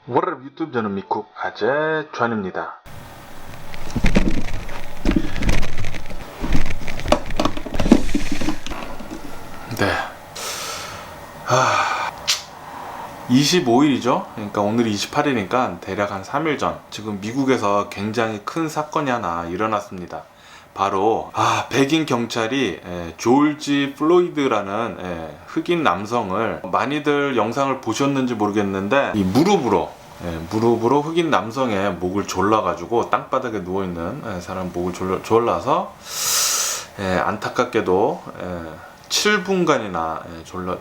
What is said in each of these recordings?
월요일 유튜브 저는 미쿡 아재 존입니다. 네. 25일이죠. 그러니까 오늘이 28일이니까 대략 한 3일 전 지금 미국에서 굉장히 큰 사건이 하나 일어났습니다. 바로 백인 경찰이 조지 플로이드라는 흑인 남성을, 많이들 영상을 보셨는지 모르겠는데 이 무릎으로 흑인 남성의 목을 졸라가지고 땅바닥에 누워있는 사람 목을 졸라서 안타깝게도 7분간이나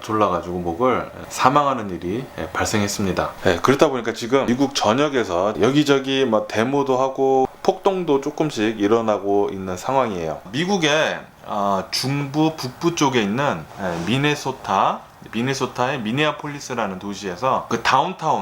졸라가지고 목을 사망하는 일이 발생했습니다. 그렇다 보니까 지금 미국 전역에서 여기저기 데모도 하고 폭동도 조금씩 일어나고 있는 상황이에요. 미국의 중부 북부 쪽에 있는 미네소타의 미네아폴리스라는 도시에서 그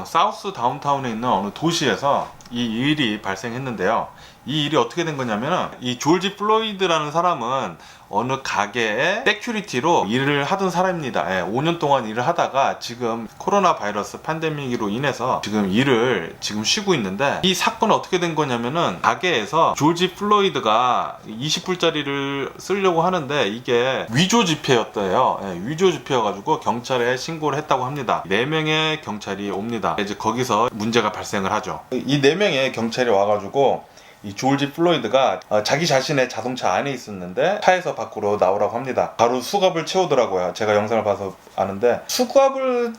사우스 다운타운에 있는 어느 도시에서 이 일이 발생했는데요. 이 일이 어떻게 된 거냐면은 이 조지 플로이드라는 사람은 어느 가게에 세큐리티로 일을 하던 사람입니다. 5년 동안 일을 하다가 지금 코로나 바이러스 팬데믹으로 인해서 지금 일을 쉬고 있는데, 이 사건은 어떻게 된 거냐면은 가게에서 조지 플로이드가 20불짜리를 쓰려고 하는데 이게 위조 지폐였대요. 위조 지폐여가지고 경찰에 신고를 했다고 합니다. 4명의 경찰이 옵니다. 이제 거기서 문제가 발생을 하죠. 이 4명의 경찰이 와가지고 이 조지 플로이드가 자기 자신의 자동차 안에 있었는데 차에서 밖으로 나오라고 합니다. 바로 수갑을 채우더라고요. 제가 영상을 봐서 아는데, 수갑을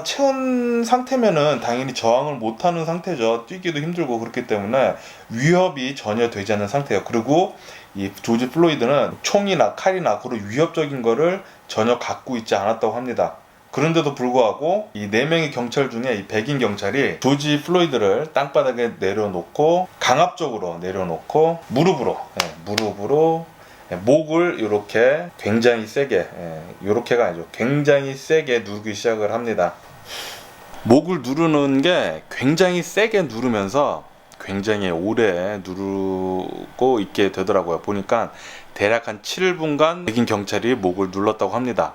채운 상태면은 당연히 저항을 못하는 상태죠. 뛰기도 힘들고 그렇기 때문에 위협이 전혀 되지 않는 상태예요. 그리고 이 조지 플로이드는 총이나 칼이나 그런 위협적인 거를 전혀 갖고 있지 않았다고 합니다. 그런데도 불구하고 이 4명의 경찰 중에 이 백인 경찰이 조지 플로이드를 땅바닥에 내려놓고, 강압적으로 내려놓고 무릎으로 목을 이렇게 굉장히 세게, 이렇게가 아니죠, 굉장히 세게 누르기 시작을 합니다. 목을 누르는 게 굉장히 세게 누르면서 굉장히 오래 누르고 있게 되더라고요. 보니까 대략 한 7분간 백인 경찰이 목을 눌렀다고 합니다.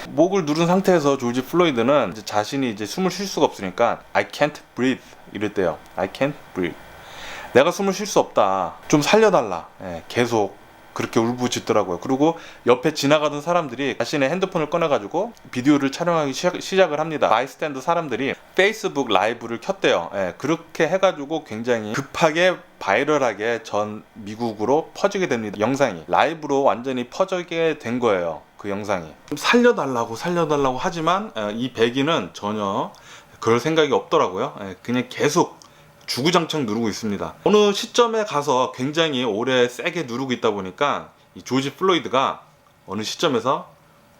목을 누른 상태에서 조지 플로이드는 자신이 숨을 쉴 수가 없으니까 I can't breathe 이랬대요. I can't breathe. 내가 숨을 쉴 수 없다. 좀 살려달라. 계속 그렇게 울부짖더라고요. 그리고 옆에 지나가던 사람들이 자신의 핸드폰을 꺼내가지고 비디오를 촬영하기 시작을 합니다. 바이스탠더 사람들이 페이스북 라이브를 켰대요. 그렇게 해가지고 굉장히 급하게 바이럴하게 전 미국으로 퍼지게 됩니다. 영상이 라이브로 완전히 퍼지게 된 거예요. 그 영상이. 살려달라고 하지만 이 백인은 전혀 그럴 생각이 없더라고요. 그냥 계속 주구장창 누르고 있습니다. 어느 시점에 가서 굉장히 오래 세게 누르고 있다 보니까 이 조지 플로이드가 어느 시점에서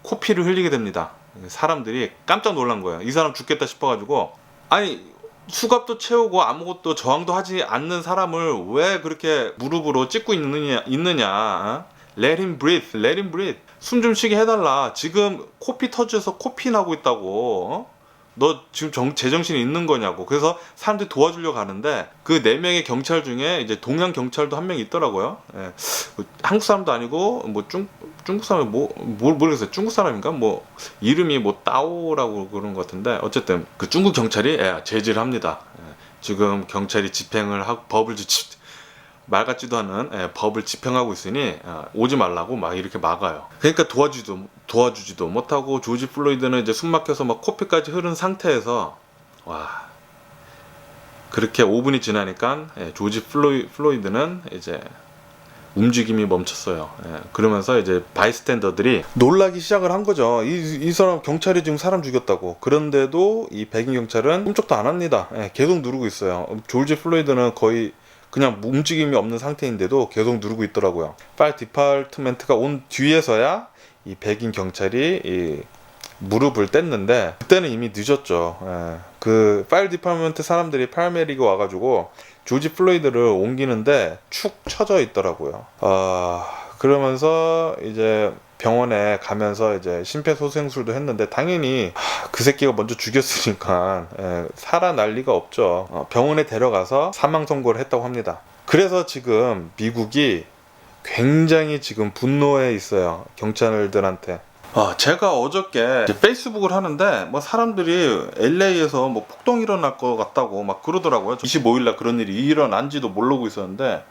코피를 흘리게 됩니다. 사람들이 깜짝 놀란 거예요. 이 사람 죽겠다 싶어가지고, 아니 수갑도 채우고 아무것도 저항도 하지 않는 사람을 왜 그렇게 무릎으로 찍고 있느냐. Let him breathe. 숨 좀 쉬게 해달라. 지금 코피 터져서 코피 나고 있다고. 너 지금 제정신이 있는 거냐고. 그래서 사람들이 도와주려고 하는데 그 4명의 경찰 중에 이제 동양 경찰도 한 명 있더라고요. 한국 사람도 아니고 중국 사람이 모르겠어요. 중국 사람인가? 이름이 따오라고 그런 것 같은데, 어쨌든 그 중국 경찰이 제지를 합니다. 지금 경찰이 말 같지도 않은 법을 집행하고 있으니 오지 말라고 막 이렇게 막아요. 그러니까 도와주지도 못하고 조지 플로이드는 이제 숨 막혀서 코피까지 흐른 상태에서 그렇게 5분이 지나니까 조지 플로이드는 이제 움직임이 멈췄어요. 그러면서 이제 바이스탠더들이 놀라기 시작을 한 거죠. 이 사람 경찰이 지금 사람 죽였다고. 그런데도 이 백인 경찰은 꼼짝도 안 합니다. 계속 누르고 있어요. 조지 플로이드는 거의 그냥 움직임이 없는 상태인데도 계속 누르고 있더라고요. 파일 디파트먼트가 온 뒤에서야 이 백인 경찰이 이 무릎을 뗐는데, 그때는 이미 늦었죠. 그 파일 디파트먼트 사람들이 파라메디가 와가지고 조지 플로이드를 옮기는데 축 처져 있더라고요. 그러면서 이제 병원에 가면서 이제 심폐소생술도 했는데, 당연히 그 새끼가 먼저 죽였으니까 살아날 리가 없죠. 병원에 데려가서 사망 선고를 했다고 합니다. 그래서 지금 미국이 굉장히 지금 분노해 있어요. 경찰들한테. 제가 어저께 이제 페이스북을 하는데 뭐 사람들이 LA에서 뭐 폭동 일어날 것 같다고 막 그러더라고요. 25일날 그런 일이 일어난지도 모르고 있었는데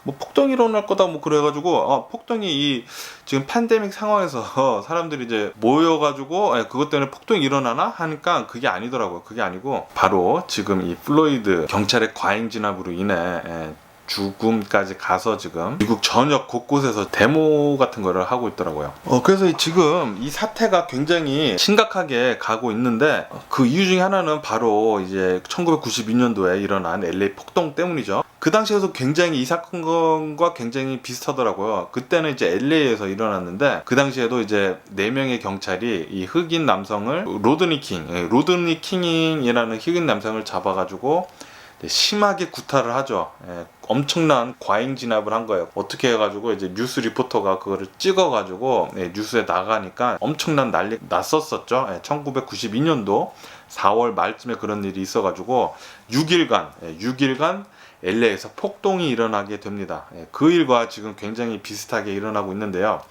뭐 폭동 일어날 거다 뭐 그래가지고 폭동이 이 지금 팬데믹 상황에서 사람들이 이제 모여가지고 그것 때문에 폭동이 일어나나 하니까 그게 아니더라고요. 그게 아니고 바로 지금 이 플로이드 경찰의 과잉 진압으로 인해 죽음까지 가서 지금 미국 전역 곳곳에서 데모 같은 거를 하고 있더라고요. 그래서 지금 이 사태가 굉장히 심각하게 가고 있는데 그 이유 중에 하나는 바로 이제 1992년도에 일어난 LA 폭동 때문이죠. 그 당시에도 굉장히 이 사건과 굉장히 비슷하더라고요. 그때는 이제 LA에서 일어났는데 그 당시에도 이제 4명의 경찰이 이 흑인 남성을 로드니 킹이라는 흑인 남성을 잡아가지고 심하게 구타를 하죠. 엄청난 과잉 진압을 한 거예요. 어떻게 해가지고 이제 뉴스 리포터가 그거를 찍어가지고 뉴스에 나가니까 엄청난 난리 났었었죠. 1992년도 4월 말쯤에 그런 일이 있어가지고 6일간 LA에서 폭동이 일어나게 됩니다. 그 일과 지금 굉장히 비슷하게 일어나고 있는데요.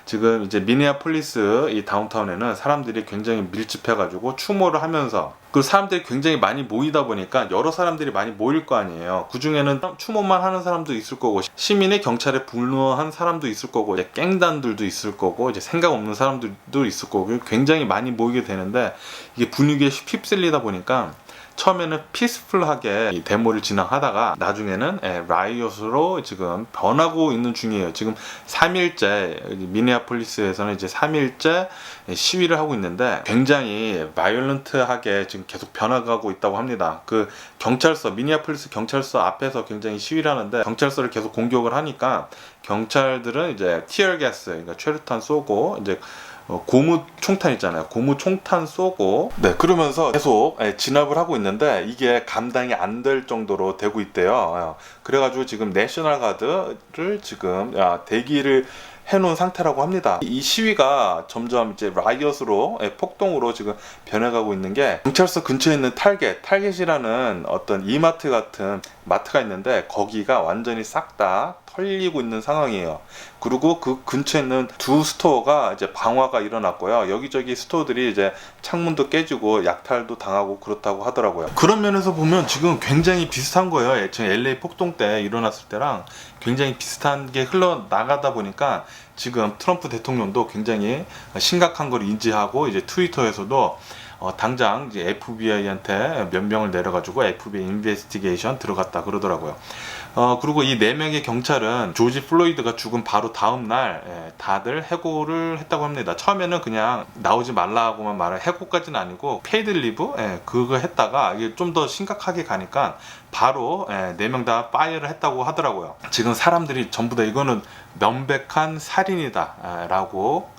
지금 이제 미네아폴리스 이 다운타운에는 사람들이 굉장히 밀집해가지고 추모를 하면서 그 사람들이 굉장히 많이 모이다 보니까 여러 사람들이 많이 모일 거 아니에요. 그 중에는 추모만 하는 사람도 있을 거고 시민의 경찰에 분노한 사람도 있을 거고 이제 갱단들도 있을 거고 이제 생각 없는 사람들도 있을 거고 굉장히 많이 모이게 되는데 이게 분위기에 휩쓸리다 보니까 처음에는 피스풀하게 이 데모를 진행하다가 나중에는 라이엇으로 지금 변하고 있는 중이에요. 지금 3일째 미네아폴리스에서는 이제 3일째 시위를 하고 있는데 굉장히 바이올런트하게 지금 계속 변화가고 있다고 합니다. 그 경찰서 미네아폴리스 경찰서 앞에서 굉장히 시위를 하는데 경찰서를 계속 공격을 하니까 경찰들은 이제 티어가스 그러니까 최루탄 쏘고 이제 고무 총탄 있잖아요. 고무 총탄 쏘고 그러면서 계속 진압을 하고 있는데 이게 감당이 안 될 정도로 되고 있대요. 그래가지고 지금 내셔널 가드를 지금 대기를 해놓은 상태라고 합니다. 이 시위가 점점 이제 라이엇으로 폭동으로 지금 변해가고 있는 게 경찰서 근처에 있는 탈겟이라는 어떤 이마트 같은 마트가 있는데 거기가 완전히 싹 다 털리고 있는 상황이에요. 그리고 그 근처에 있는 두 스토어가 이제 방화가 일어났고요. 여기저기 스토어들이 이제 창문도 깨지고 약탈도 당하고 그렇다고 하더라고요. 그런 면에서 보면 지금 굉장히 비슷한 거예요. 예전에 LA 폭동 때 일어났을 때랑 굉장히 비슷한 게 흘러나가다 보니까 지금 트럼프 대통령도 굉장히 심각한 걸 인지하고 이제 트위터에서도 당장 이제 FBI한테 몇 명을 내려가지고 FBI 인베스티게이션 들어갔다 그러더라고요. 그리고 이 4명의 경찰은 조지 플로이드가 죽은 바로 다음 날 다들 해고를 했다고 합니다. 처음에는 그냥 나오지 말라고만 말을 해고까지는 아니고 페이드 리브 그거 했다가 이게 좀 더 심각하게 가니까 바로 4명 다 파이어를 했다고 하더라고요. 지금 사람들이 전부 다 이거는 명백한 살인이다 라고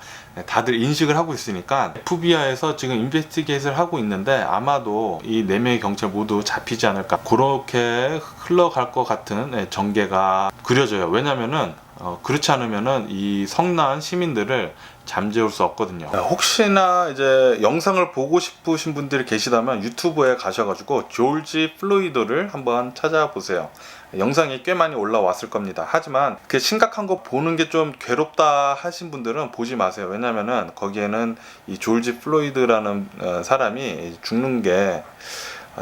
다들 인식을 하고 있으니까 FBI에서 지금 인베스티게이션을 하고 있는데 아마도 이 4명의 경찰 모두 잡히지 않을까 그렇게 흘러갈 것 같은 전개가 그려져요. 왜냐면은 그렇지 않으면은 이 성난 시민들을 잠재울 수 없거든요. 혹시나 이제 영상을 보고 싶으신 분들이 계시다면 유튜브에 가셔가지고 조지 플로이드를 한번 찾아보세요. 영상이 꽤 많이 올라왔을 겁니다. 하지만 그 심각한 거 보는 게 좀 괴롭다 하신 분들은 보지 마세요. 왜냐면은 거기에는 이 조지 플로이드라는 사람이 죽는 게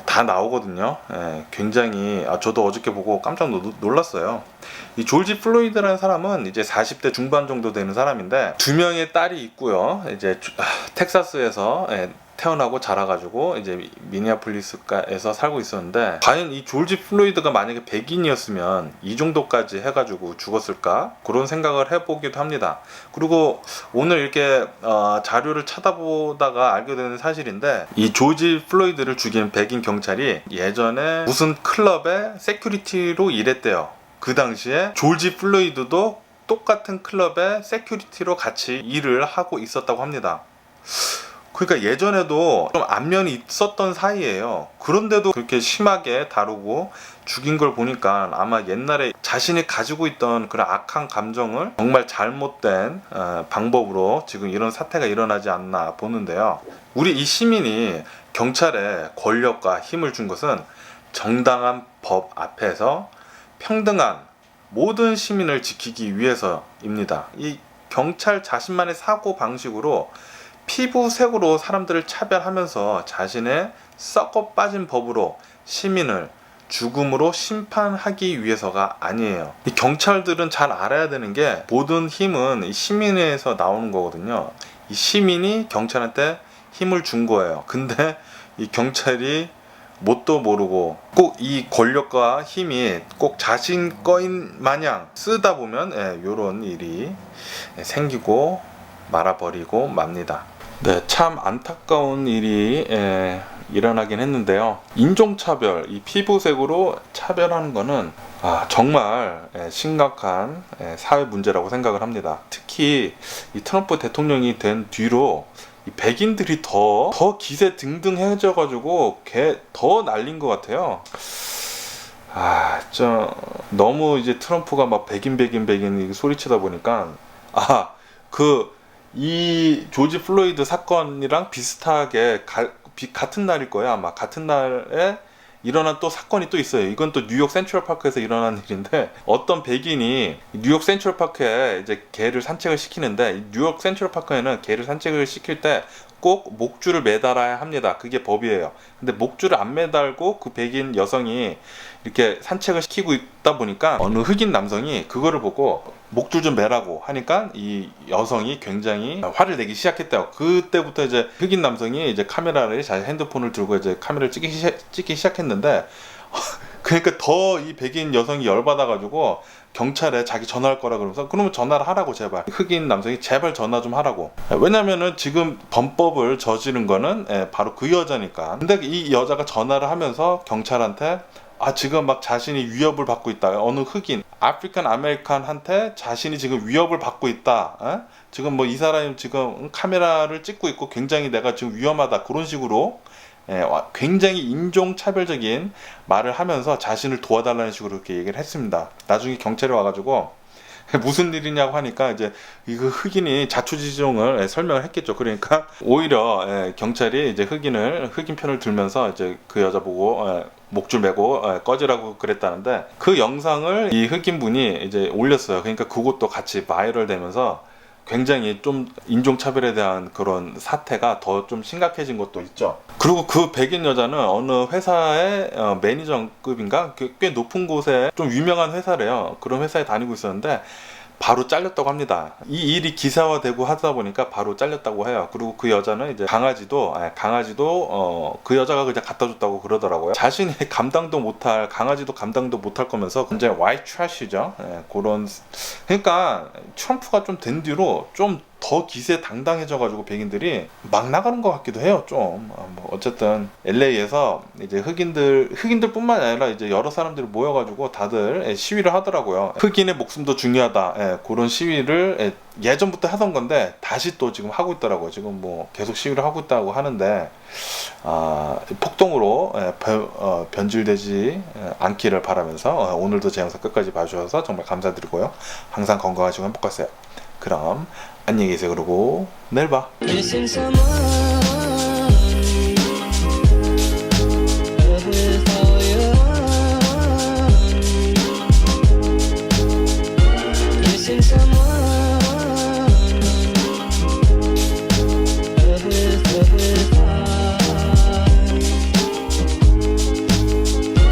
다 나오거든요. 굉장히 저도 어저께 보고 깜짝 놀랐어요. 이 조지 플로이드라는 사람은 이제 40대 중반 정도 되는 사람인데 2명의 딸이 있고요. 이제 텍사스에서 태어나고 자라가지고 이제 미니애폴리스에서 살고 있었는데 과연 이 조지 플로이드가 만약에 백인이었으면 이 정도까지 해가지고 죽었을까 그런 생각을 해보기도 합니다. 그리고 오늘 이렇게 자료를 찾아보다가 알게 되는 사실인데 이 조지 플로이드를 죽인 백인 경찰이 예전에 무슨 클럽의 세큐리티로 일했대요. 그 당시에 조지 플로이드도 똑같은 클럽의 세큐리티로 같이 일을 하고 있었다고 합니다. 그러니까 예전에도 좀 안면이 있었던 사이예요. 그런데도 그렇게 심하게 다루고 죽인 걸 보니까 아마 옛날에 자신이 가지고 있던 그런 악한 감정을 정말 잘못된 방법으로 지금 이런 사태가 일어나지 않나 보는데요. 우리 이 시민이 경찰에 권력과 힘을 준 것은 정당한 법 앞에서 평등한 모든 시민을 지키기 위해서입니다. 이 경찰 자신만의 사고 방식으로 피부색으로 사람들을 차별하면서 자신의 썩어 빠진 법으로 시민을 죽음으로 심판하기 위해서가 아니에요. 이 경찰들은 잘 알아야 되는 게 모든 힘은 이 시민에서 나오는 거거든요. 이 시민이 경찰한테 힘을 준 거예요. 근데 이 경찰이 뭣도 모르고 꼭 이 권력과 힘이 꼭 자신 거인 마냥 쓰다 보면 요런 일이 생기고 말아버리고 맙니다. 네, 참 안타까운 일이 일어나긴 했는데요. 인종차별, 이 피부색으로 차별하는 거는 정말 심각한 사회 문제라고 생각을 합니다. 특히 이 트럼프 대통령이 된 뒤로 이 백인들이 더 기세 등등해져가지고 더 날린 것 같아요. 너무 이제 트럼프가 막 백인 소리치다 보니까 이 조지 플로이드 사건이랑 비슷하게 같은 날일 거예요. 아마 같은 날에 일어난 또 사건이 또 있어요. 이건 또 뉴욕 센트럴파크에서 일어난 일인데, 어떤 백인이 뉴욕 센트럴파크에 이제 개를 산책을 시키는데, 뉴욕 센트럴파크에는 개를 산책을 시킬 때 꼭 목줄을 매달아야 합니다. 그게 법이에요. 근데 목줄을 안 매달고 그 백인 여성이 이렇게 산책을 시키고 있다 보니까 어느 흑인 남성이 그거를 보고 목줄 좀 매라고 하니까 이 여성이 굉장히 화를 내기 시작했대요. 그때부터 이제 흑인 남성이 이제 카메라를, 자기 핸드폰을 들고 이제 카메라를 찍기 시작했는데 그러니까 더 이 백인 여성이 열받아가지고 경찰에 자기 전화할 거라 그러면서, 그러면 전화를 하라고, 제발. 흑인 남성이 제발 전화 좀 하라고. 왜냐면은 지금 범법을 저지른 거는 바로 그 여자니까. 근데 이 여자가 전화를 하면서 경찰한테 지금 막 자신이 위협을 받고 있다. 어느 흑인, 아프리칸 아메리칸한테 자신이 지금 위협을 받고 있다. 지금 뭐 이 사람이 지금 카메라를 찍고 있고 굉장히 내가 지금 위험하다. 그런 식으로 굉장히 인종차별적인 말을 하면서 자신을 도와달라는 식으로 그렇게 얘기를 했습니다. 나중에 경찰이 와가지고 무슨 일이냐고 하니까 이제 이거 흑인이 자초지종을 설명을 했겠죠. 그러니까 오히려 경찰이 이제 흑인 편을 들면서 이제 그 여자 보고 목줄 매고 꺼지라고 그랬다는데, 그 영상을 이 흑인 분이 이제 올렸어요. 그러니까 그것도 같이 바이럴 되면서 굉장히 좀 인종차별에 대한 그런 사태가 더 좀 심각해진 것도 있죠. 그리고 그 백인 여자는 어느 회사의 매니저급인가 꽤 높은 곳에 좀 유명한 회사래요. 그런 회사에 다니고 있었는데 바로 잘렸다고 합니다. 이 일이 기사화되고 하다 보니까 바로 잘렸다고 해요. 그리고 그 여자는 이제 강아지도 그 여자가 그냥 갖다 줬다고 그러더라고요. 자신이 강아지도 감당도 못할 거면서 굉장히 white trash이죠. 그런. 그러니까 트럼프가 좀 된 뒤로 좀 더 기세 당당해져가지고 백인들이 막 나가는 것 같기도 해요. 좀 어쨌든 LA에서 이제 흑인들뿐만 아니라 이제 여러 사람들이 모여가지고 다들 시위를 하더라고요. 흑인의 목숨도 중요하다. 그런 시위를 예전부터 하던 건데 다시 또 지금 하고 있더라고요. 지금 뭐 계속 시위를 하고 있다고 하는데 폭동으로 변질되지 않기를 바라면서 오늘도 제 영상 끝까지 봐주셔서 정말 감사드리고요. 항상 건강하시고 행복하세요. 그럼 안녕히 계세요. 그러고 내일 봐.